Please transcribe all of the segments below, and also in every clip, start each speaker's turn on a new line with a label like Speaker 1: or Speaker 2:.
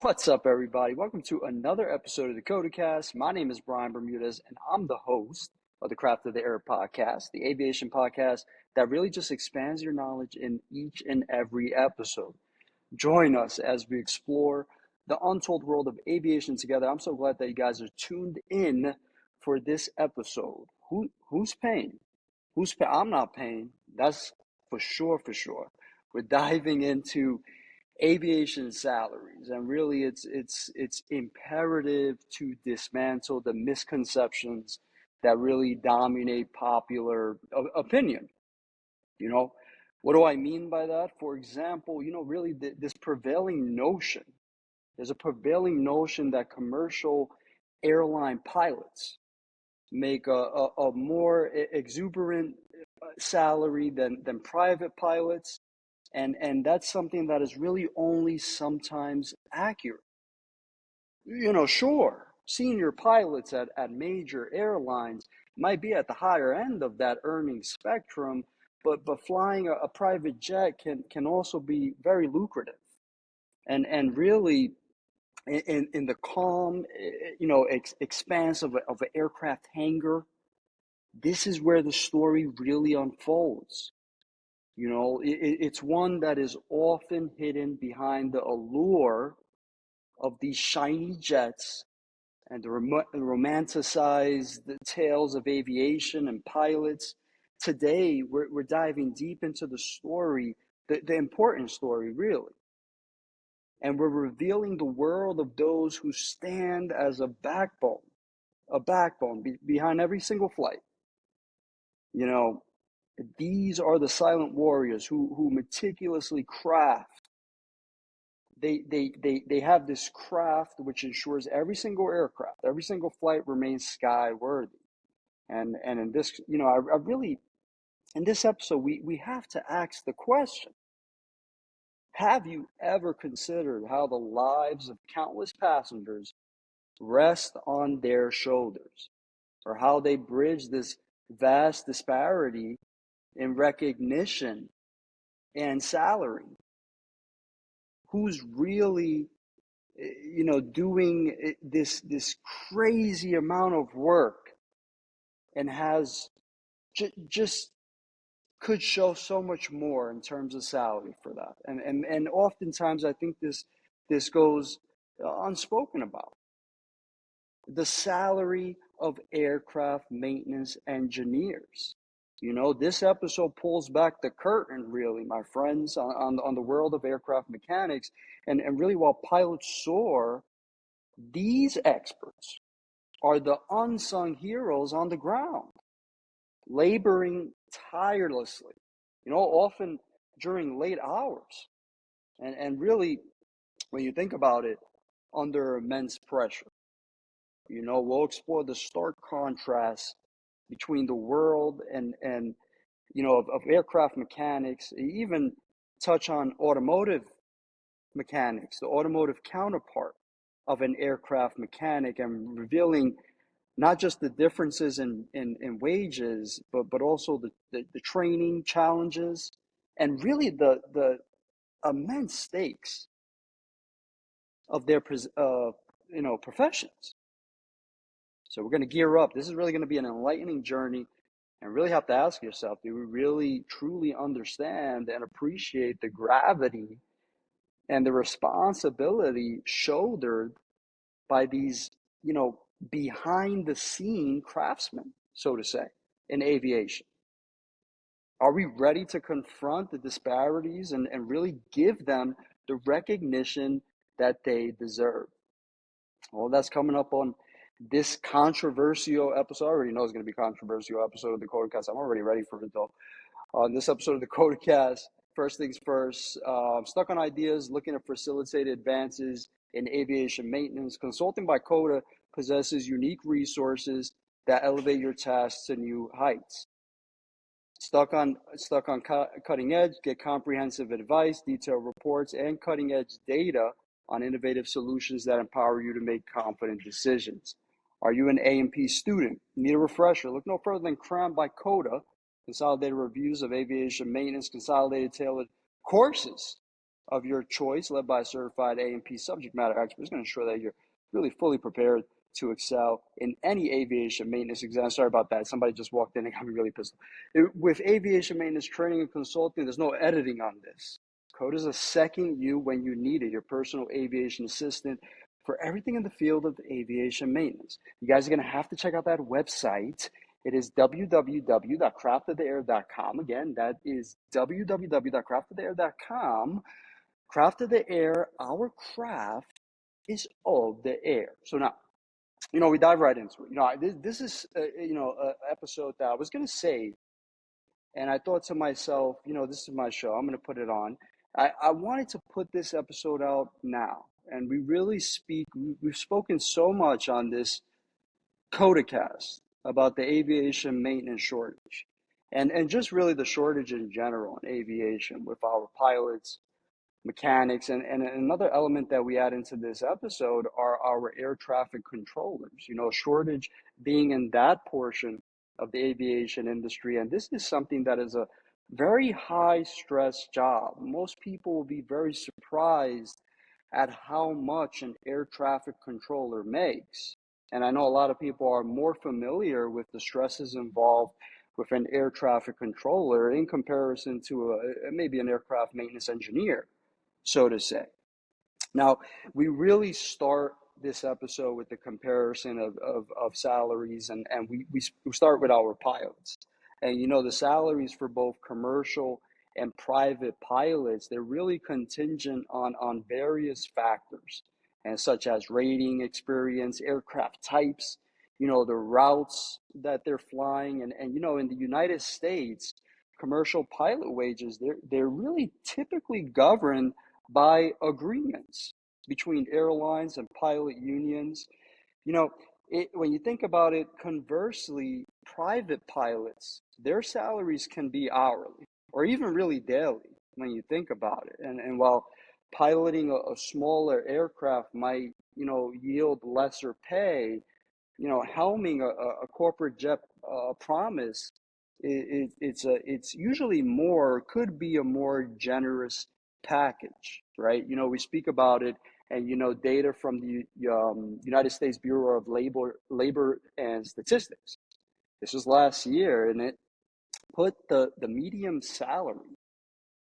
Speaker 1: What's up, everybody? Welcome to another episode of the CotAcasT. My name is Brian Bermudez, and I'm the host of the Craft of the Air podcast, the aviation podcast that really just expands your knowledge in each and every episode. Join us as we explore the untold world of aviation together. I'm so glad that you guys are tuned in for this episode. Who's paying? I'm not paying. That's for sure, for sure. We're diving into aviation salaries, and really it's imperative to dismantle the misconceptions that really dominate popular opinion. you know what do I mean by that? For example, really this prevailing notion, there's a prevailing notion that commercial airline pilots make a more exuberant salary than private pilots, and that's something that is really only sometimes accurate. Sure, senior pilots at major airlines might be at the higher end of that earning spectrum, but flying a private jet can also be very lucrative. And really, in the calm, expanse of an aircraft hangar, this is where the story really unfolds. It's one that is often hidden behind the allure of these shiny jets and the romanticized tales of aviation and pilots. Today, we're diving deep into the story, the important story, really. And we're revealing the world of those who stand as a backbone behind every single flight. You know, these are the silent warriors who meticulously craft. They have this craft which ensures every single aircraft, every single flight remains sky-worthy. And in this, I really, in this episode, we have to ask the question: have you ever considered how the lives of countless passengers rest on their shoulders, or how they bridge this vast disparity in recognition and salary? Who's really, doing this crazy amount of work and has just could show so much more in terms of salary for that? And oftentimes I think this goes unspoken about. The salary of aircraft maintenance engineers. This episode pulls back the curtain, really, my friends, on the world of aircraft mechanics. And really, while pilots soar, these experts are the unsung heroes on the ground, laboring tirelessly, often during late hours. And really, when you think about it, under immense pressure. We'll explore the stark contrast between the world and of aircraft mechanics, even touch on automotive mechanics, the automotive counterpart of an aircraft mechanic, and revealing not just the differences in wages, but also the training challenges, and really the immense stakes of their professions. So we're going to gear up. This is really going to be an enlightening journey, and really have to ask yourself, do we really truly understand and appreciate the gravity and the responsibility shouldered by these, behind the scene craftsmen, so to say, in aviation? Are we ready to confront the disparities and really give them the recognition that they deserve? Well, that's coming up on this controversial episode. I already know it's going to be a controversial episode of the CotAcasT. I'm already ready for it, though. On this episode of the CotAcasT, first things first, I'm stuck on ideas, looking to facilitate advances in aviation maintenance. Consulting by Coda possesses unique resources that elevate your tasks to new heights. Stuck on cutting edge, get comprehensive advice, detailed reports, and cutting edge data on innovative solutions that empower you to make confident decisions. Are you an A&P student? Need a refresher? Look no further than Cram by Coda, consolidated reviews of aviation maintenance, consolidated tailored courses of your choice, led by a certified A&P subject matter expert, is going to ensure that you're really fully prepared to excel in any aviation maintenance exam. Sorry about that. Somebody just walked in and got me really pissed off. With aviation maintenance training and consulting, there's no editing on this. Code is a second you when you need it, your personal aviation assistant for everything in the field of aviation maintenance. You guys are going to have to check out that website. It is www.craftoftheair.com. Again, that is www.craftoftheair.com. Craft of the air, our craft is of the air. So now, we dive right into it. This is, an episode that I was going to save. And I thought to myself, this is my show. I'm going to put it on. I wanted to put this episode out now. And we've spoken so much on this CotAcasT about the aviation maintenance shortage and just really the shortage in general in aviation with our pilots, mechanics, and another element that we add into this episode are our air traffic controllers, shortage being in that portion of the aviation industry. And this is something that is a very high stress job. Most people will be very surprised at how much an air traffic controller makes. And I know a lot of people are more familiar with the stresses involved with an air traffic controller in comparison to maybe an aircraft maintenance engineer, so to say. Now, we really start this episode with the comparison of salaries, and we start with our pilots. And the salaries for both commercial and private pilots, they're really contingent on various factors, and such as rating, experience, aircraft types, the routes that they're flying. And in the United States, commercial pilot wages, they're really typically governed by agreements between airlines and pilot unions. When you think about it, conversely, private pilots, their salaries can be hourly or even really daily when you think about it. And while piloting a smaller aircraft might, yield lesser pay, helming a corporate jet promise, it's usually could be a more generous package, right? We speak about it, and data from the United States Bureau of Labor and Statistics. This was last year, and it put the median salary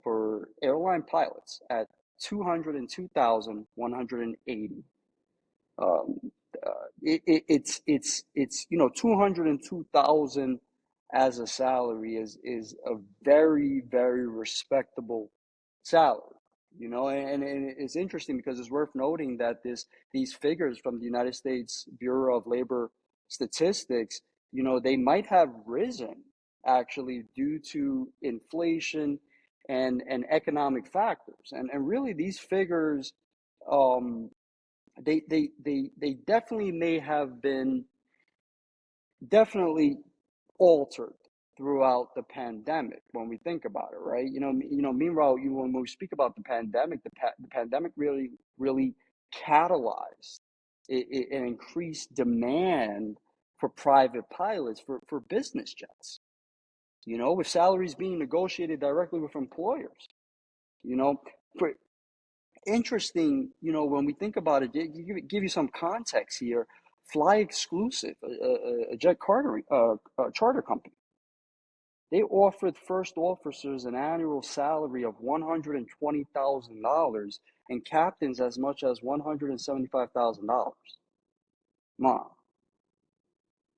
Speaker 1: for airline pilots at 202,180. Um, it's 202,000 as a salary is a very, very respectable salary. And it's interesting because it's worth noting that these figures from the United States Bureau of Labor Statistics, they might have risen actually due to inflation and economic factors. And really these figures, they definitely may have been definitely altered throughout the pandemic when we think about it, right? Meanwhile, when we speak about the pandemic, the pandemic really catalyzed an increased demand for private pilots for business jets, with salaries being negotiated directly with employers. For interesting, when we think about it, give you some context here. Fly Exclusive, a jet charter company, they offered first officers an annual salary of $120,000 and captains as much as $175,000.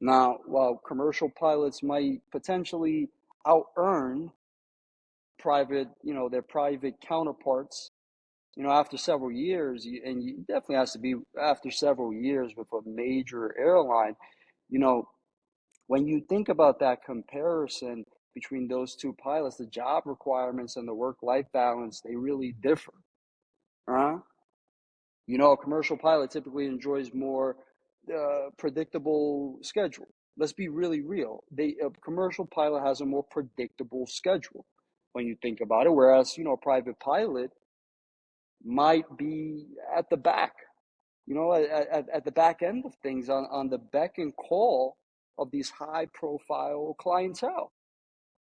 Speaker 1: Now, while commercial pilots might potentially out-earn their private counterparts, after several years, and you definitely has to be after several years with a major airline, when you think about that comparison between those two pilots, the job requirements and the work-life balance, they really differ. A commercial pilot typically enjoys more predictable schedule. Let's be really real. A commercial pilot has a more predictable schedule when you think about it, whereas, a private pilot might be at the back, at the back end of things, on the beck and call of these high profile clientele,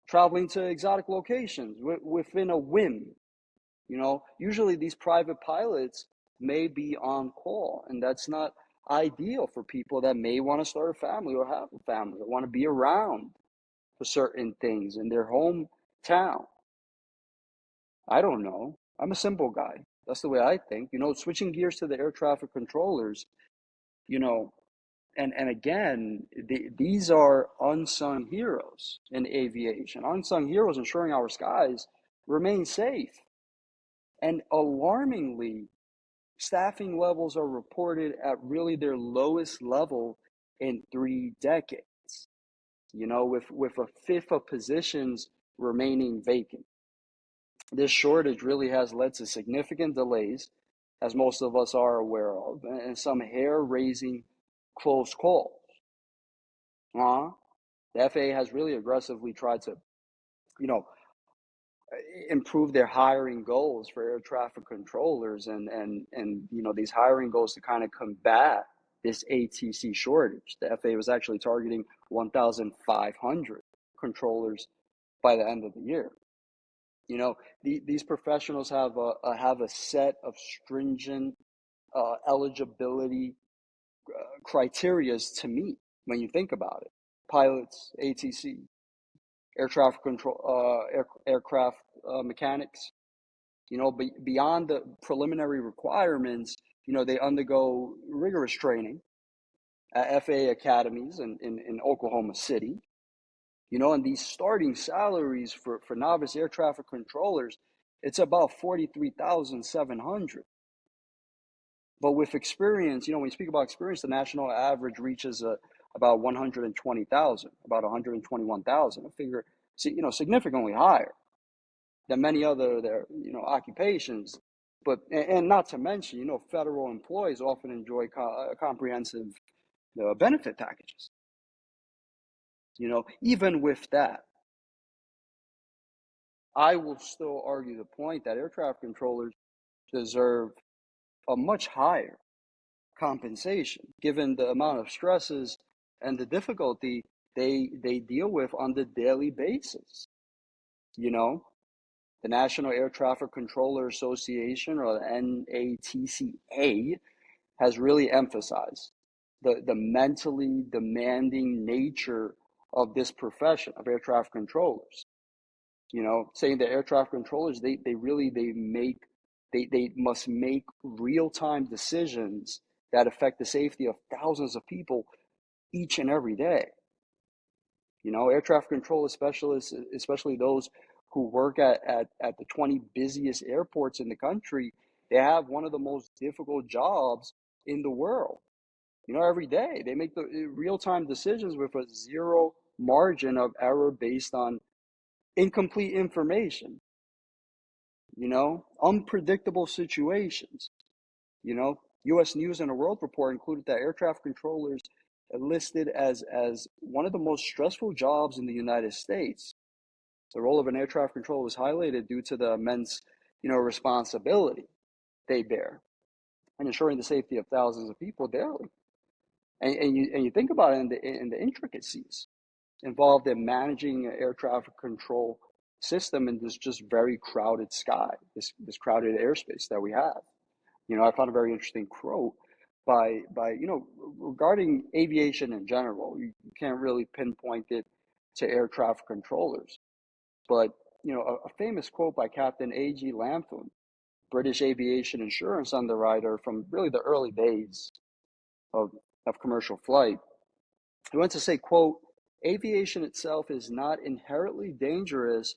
Speaker 1: traveling to exotic locations within a whim, Usually these private pilots may be on call, and that's not ideal for people that may want to start a family or have a family or want to be around for certain things in their hometown. I don't know. I'm a simple guy. That's the way I think. Switching gears to the air traffic controllers, you know, and again, these are unsung heroes in aviation, unsung heroes ensuring our skies remain safe. And alarmingly, staffing levels are reported at really their lowest level in 3 decades, with a fifth of positions remaining vacant. This shortage really has led to significant delays, as most of us are aware of, and some hair-raising close calls. The FAA has really aggressively tried to, you know, improve their hiring goals for air traffic controllers, and these hiring goals to kind of combat this ATC shortage. The FAA was actually targeting 1,500 controllers by the end of the year. These professionals have a set of stringent eligibility criterias to meet when you think about it. Pilots, ATC, air traffic control, aircraft mechanics. Beyond the preliminary requirements, they undergo rigorous training at FAA academies in Oklahoma City. And these starting salaries for novice air traffic controllers, it's about 43,700. But with experience, when you speak about experience, the national average reaches about 120,000, about 121,000. A figure, significantly higher than many other occupations. But and not to mention, federal employees often enjoy comprehensive benefit packages. Even with that, I will still argue the point that air traffic controllers deserve a much higher compensation, given the amount of stresses and the difficulty they deal with on the daily basis. The National Air Traffic Controller Association, or the NATCA, has really emphasized the mentally demanding nature of this profession of air traffic controllers. Saying that air traffic controllers, they must make real-time decisions that affect the safety of thousands of people each and every day. Air traffic control specialists, especially those who work at the 20 busiest airports in the country, they have one of the most difficult jobs in the world. Every day they make the real-time decisions with a zero margin of error based on incomplete information, unpredictable situations. U.S. News and World Report included that air traffic controllers listed as one of the most stressful jobs in the United States. The role of an air traffic controller was highlighted due to the immense, responsibility they bear in ensuring the safety of thousands of people daily. And you think about it in the intricacies involved in managing an air traffic control system in this just very crowded sky, this crowded airspace that we have. I found a very interesting quote by regarding aviation in general. You can't really pinpoint it to air traffic controllers, but a famous quote by Captain A.G. Lampton, British aviation insurance underwriter from really the early days of commercial flight. He went to say, quote, "Aviation itself is not inherently dangerous,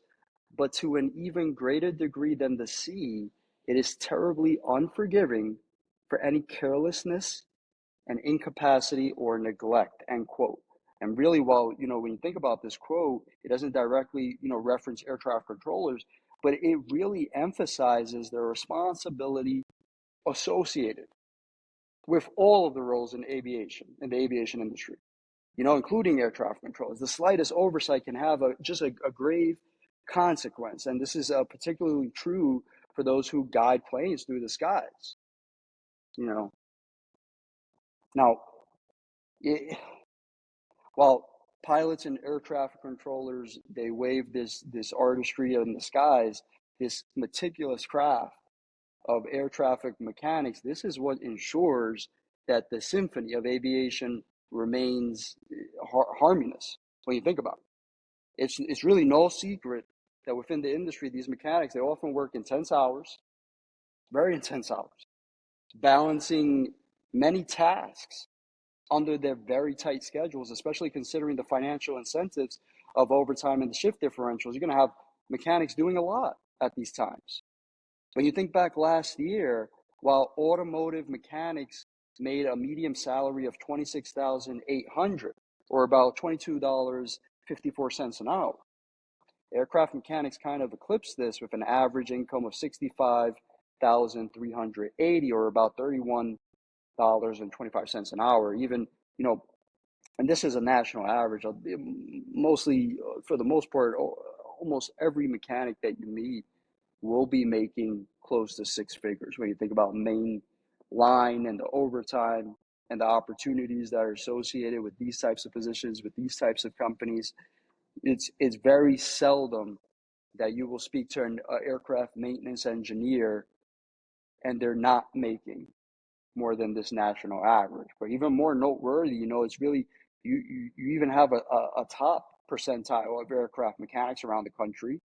Speaker 1: but to an even greater degree than the sea, it is terribly unforgiving for any carelessness and incapacity or neglect," end quote. And really, while, when you think about this quote, it doesn't directly, reference air traffic controllers, but it really emphasizes the responsibility associated with all of the roles in the aviation industry, including air traffic controllers. The slightest oversight can have just a grave consequence. And this is particularly true for those who guide planes through the skies. Now, while pilots and air traffic controllers, they wave this artistry in the skies, this meticulous craft of air traffic mechanics, this is what ensures that the symphony of aviation remains harmonious when you think about it. It's really no secret that within the industry, these mechanics, they often work intense hours, very intense hours, balancing many tasks under their very tight schedules, especially considering the financial incentives of overtime and the shift differentials. You're going to have mechanics doing a lot at these times. When you think back last year, while automotive mechanics made a medium salary of $26,800, or about $22.54 an hour, aircraft mechanics kind of eclipsed this with an average income of $65,380, or about $31.25 an hour. Even, and this is a national average. Mostly, for the most part, almost every mechanic that you meet will be making close to six figures when you think about main line and the overtime and the opportunities that are associated with these types of positions, with these types of companies. It's very seldom that you will speak to an aircraft maintenance engineer and they're not making more than this national average. But even more noteworthy, it's really, you even have a top percentile of aircraft mechanics around the country,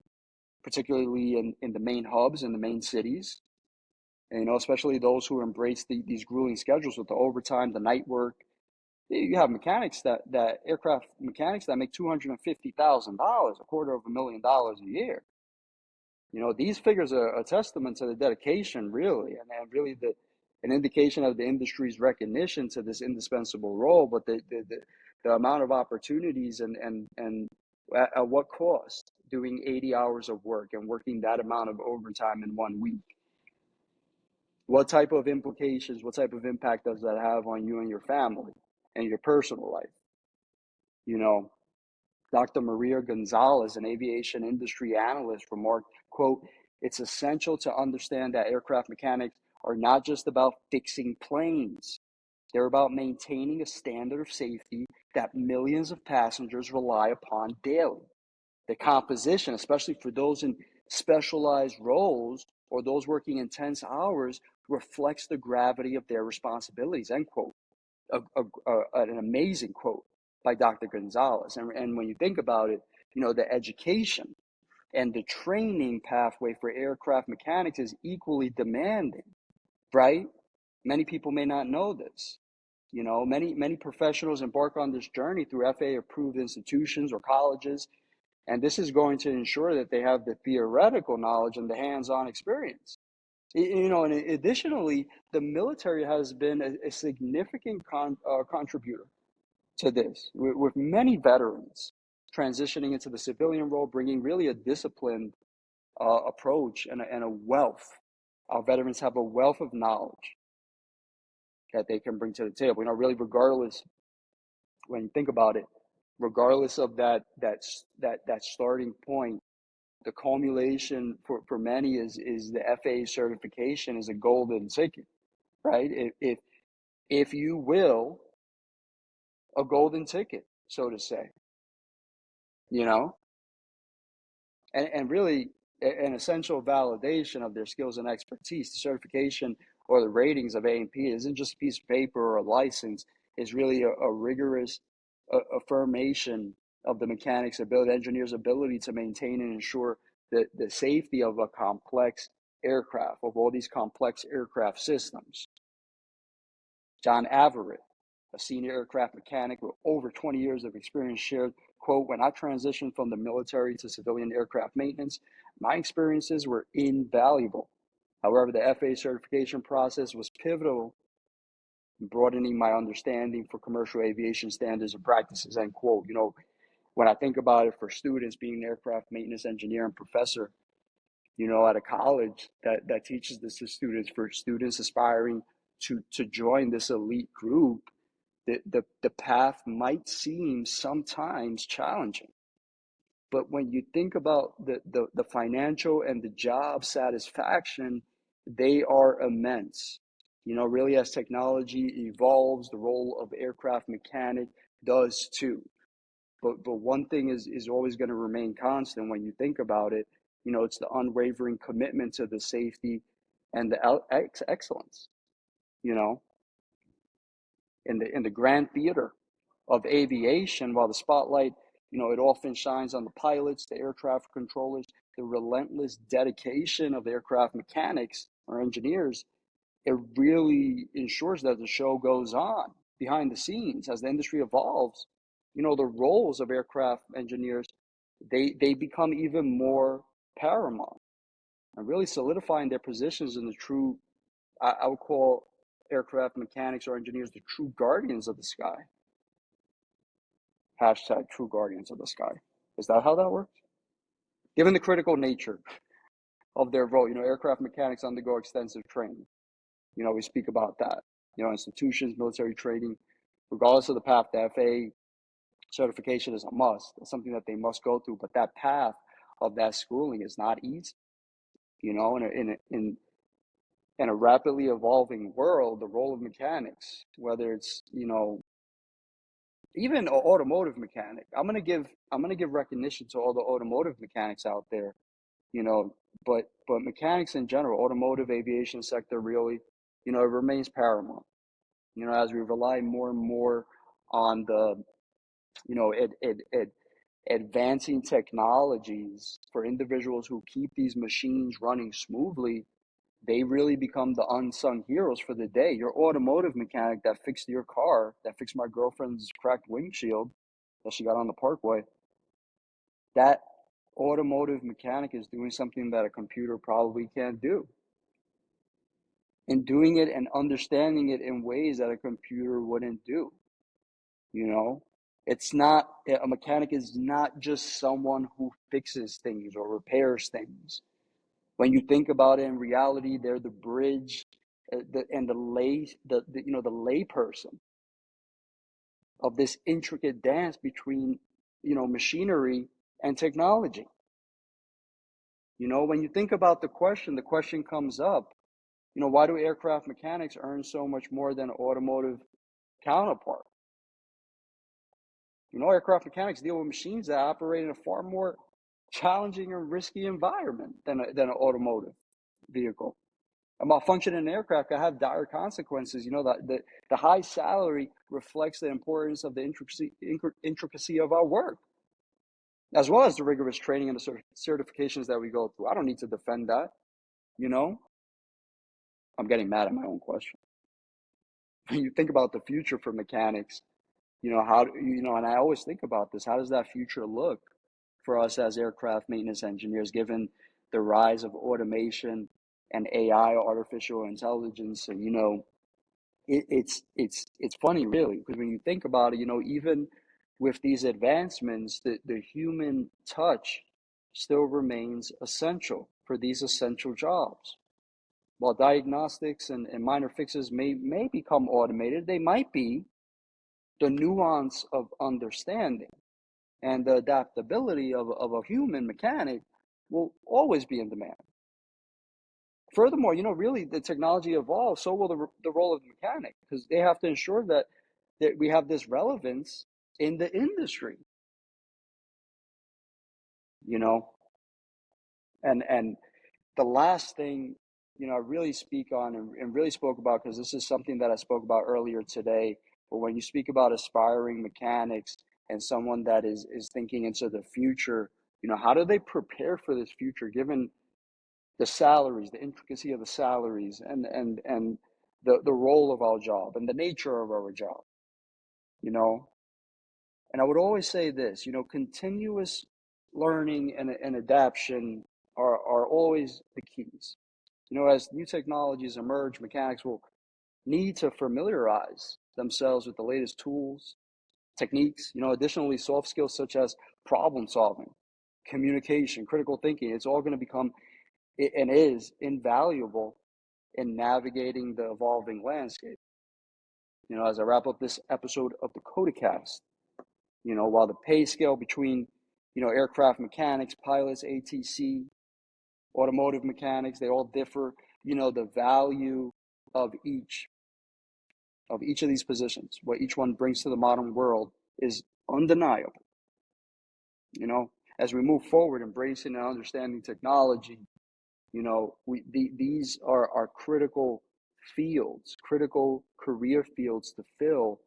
Speaker 1: particularly in the main hubs and the main cities. And, especially those who embrace these grueling schedules with the overtime, the night work. You have mechanics aircraft mechanics that make $250,000, $250,000 a year. These figures are a testament to the dedication, really, and really an indication of the industry's recognition to this indispensable role. But the amount of opportunities and at what cost doing 80 hours of work and working that amount of overtime in 1 week? What type of implications, what type of impact does that have on you and your family and your personal life? Dr. Maria Gonzalez, an aviation industry analyst, remarked, quote, "It's essential to understand that aircraft mechanics are not just about fixing planes. They're about maintaining a standard of safety that millions of passengers rely upon daily. The composition, especially for those in specialized roles or those working intense hours, reflects the gravity of their responsibilities," end quote. An amazing quote by Dr. Gonzalez. And when you think about it, the education and the training pathway for aircraft mechanics is equally demanding, right? Many people may not know this. Many professionals embark on this journey through FAA-approved institutions or colleges, and this is going to ensure that they have the theoretical knowledge and the hands-on experience. And additionally, the military has been a significant contributor to this, with many veterans transitioning into the civilian role, bringing really a disciplined approach and a wealth. Our veterans have a wealth of knowledge that they can bring to the table. Really, regardless, when you think about it, regardless of that starting point, the culmination for many is the FAA certification is a golden ticket, right? If you will, a golden ticket, so to say, and really an essential validation of their skills and expertise. The certification or the ratings of A&P isn't just a piece of paper or a license. It's really a rigorous affirmation of the mechanic's ability, the engineer's ability to maintain and ensure the safety of a complex aircraft, of all these complex aircraft systems. John Averett, a senior aircraft mechanic with over 20 years of experience, shared, quote, "When I transitioned from the military to civilian aircraft maintenance, my experiences were invaluable. However, the FAA certification process was pivotal in broadening my understanding for commercial aviation standards and practices," end quote. When I think about it, for students, being an aircraft maintenance engineer and professor, at a college that teaches this to students, for students aspiring to join this elite group, the path might seem sometimes challenging. But when you think about the financial and the job satisfaction, they are immense. Really, as technology evolves, the role of aircraft mechanic does too. But one thing is always going to remain constant when you think about it. It's the unwavering commitment to the safety and the excellence, you know, in the grand theater of aviation, while the spotlight, it often shines on the pilots, the air traffic controllers, the relentless dedication of the aircraft mechanics or engineers. It really ensures that the show goes on behind the scenes as the industry evolves. The roles of aircraft engineers, they become even more paramount and really solidifying their positions in the true, I would call aircraft mechanics or engineers the true guardians of the sky. Hashtag true guardians of the sky. Is that how that works? Given the critical nature of their role, aircraft mechanics undergo extensive training. We speak about that. Institutions, military training, regardless of the path, the FAA certification is a must. It's something that they must go through. But that path of that schooling is not easy. In a rapidly evolving world, the role of mechanics, whether it's even an automotive mechanic, I'm gonna give recognition to all the automotive mechanics out there, but mechanics in general, automotive, aviation sector, really, it remains paramount. As we rely more and more on the, advancing technologies for individuals who keep these machines running smoothly, they really become the unsung heroes for the day. Your automotive mechanic that fixed your car, that fixed my girlfriend's cracked windshield that she got on the parkway, that automotive mechanic is doing something that a computer probably can't do. And doing it and understanding it in ways that a computer wouldn't do. It's not, a mechanic is not just someone who fixes things or repairs things. When you think about it, in reality, they're the bridge, and the lay person of this intricate dance between, machinery and technology. When you think about the question comes up, why do aircraft mechanics earn so much more than automotive counterpart? Aircraft mechanics deal with machines that operate in a far more challenging and risky environment than an automotive vehicle. A malfunction in an aircraft can have dire consequences. The high salary reflects the importance of the intricacy of our work, as well as the rigorous training and the certifications that we go through. I don't need to defend that. I'm getting mad at my own question. When you think about the future for mechanics, and I always think about this, how does that future look for us as aircraft maintenance engineers, given the rise of automation and AI, artificial intelligence? And, it's funny, really, because when you think about it, even with these advancements, the human touch still remains essential for these essential jobs. While diagnostics and minor fixes may become automated, they might be, the nuance of understanding and the adaptability of a human mechanic will always be in demand. Furthermore, really the technology evolves, so will the role of the mechanic, because they have to ensure that we have this relevance in the industry, you know. And the last thing, I really speak on and really spoke about, because this is something that I spoke about earlier today, but when you speak about aspiring mechanics and someone that is thinking into the future, how do they prepare for this future, given the salaries, the intricacy of the salaries, and the role of our job and the nature of our job, you know? And I would always say this, continuous learning and adaptation are always the keys. As new technologies emerge, mechanics will need to familiarize themselves with the latest tools, techniques, additionally, soft skills such as problem solving, communication, critical thinking. It's all going to become and is invaluable in navigating the evolving landscape. As I wrap up this episode of the CotAcasT, while the pay scale between, aircraft mechanics, pilots, ATC, automotive mechanics, they all differ, the value of each of these positions, what each one brings to the modern world, is undeniable. as we move forward, embracing and understanding technology, these are critical fields, critical career fields to fill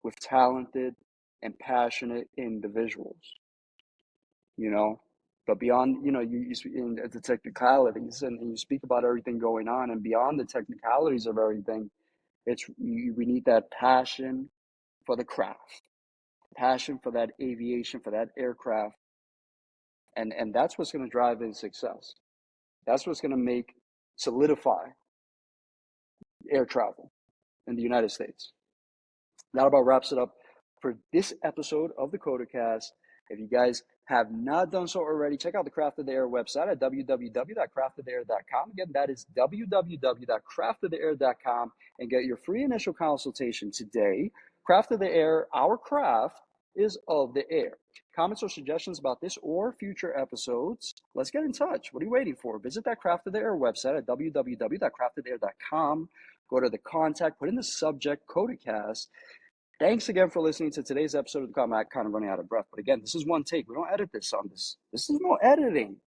Speaker 1: with talented and passionate individuals, you know. But beyond, you in the technicalities, and you speak about everything going on, and beyond the technicalities of everything, we need that passion for the craft, passion for that aviation, for that aircraft, and that's what's going to drive in success. That's what's going to solidify air travel in the United States. That about wraps it up for this episode of the CotAcasT. If you guys have not done so already, check out the Craft of the Air website at www.craftoftheair.com. Again, that is www.craftoftheair.com, and get your free initial consultation today. Craft of the Air, our craft is of the air. Comments or suggestions about this or future episodes, let's get in touch. What are you waiting for? Visit that Craft of the Air website at www.craftoftheair.com. Go to the contact, put in the subject, CotAcasT. Thanks again for listening to today's episode of the CotAcasT. I'm kind of running out of breath, but again, this is one take. We don't edit this on this. This is no editing.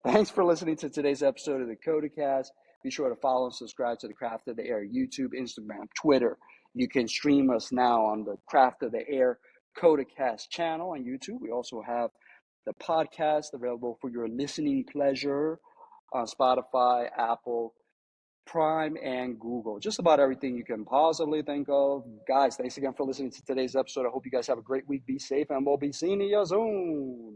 Speaker 1: Thanks for listening to today's episode of the CotAcasT. Be sure to follow and subscribe to the Craft of the Air YouTube, Instagram, Twitter. You can stream us now on the Craft of the Air CotAcasT channel on YouTube. We also have the podcast available for your listening pleasure on Spotify, Apple, Prime, and Google. Just about everything you can possibly think of. Guys, thanks again for listening to today's episode. I hope you guys have a great week. Be safe, and we'll be seeing you soon.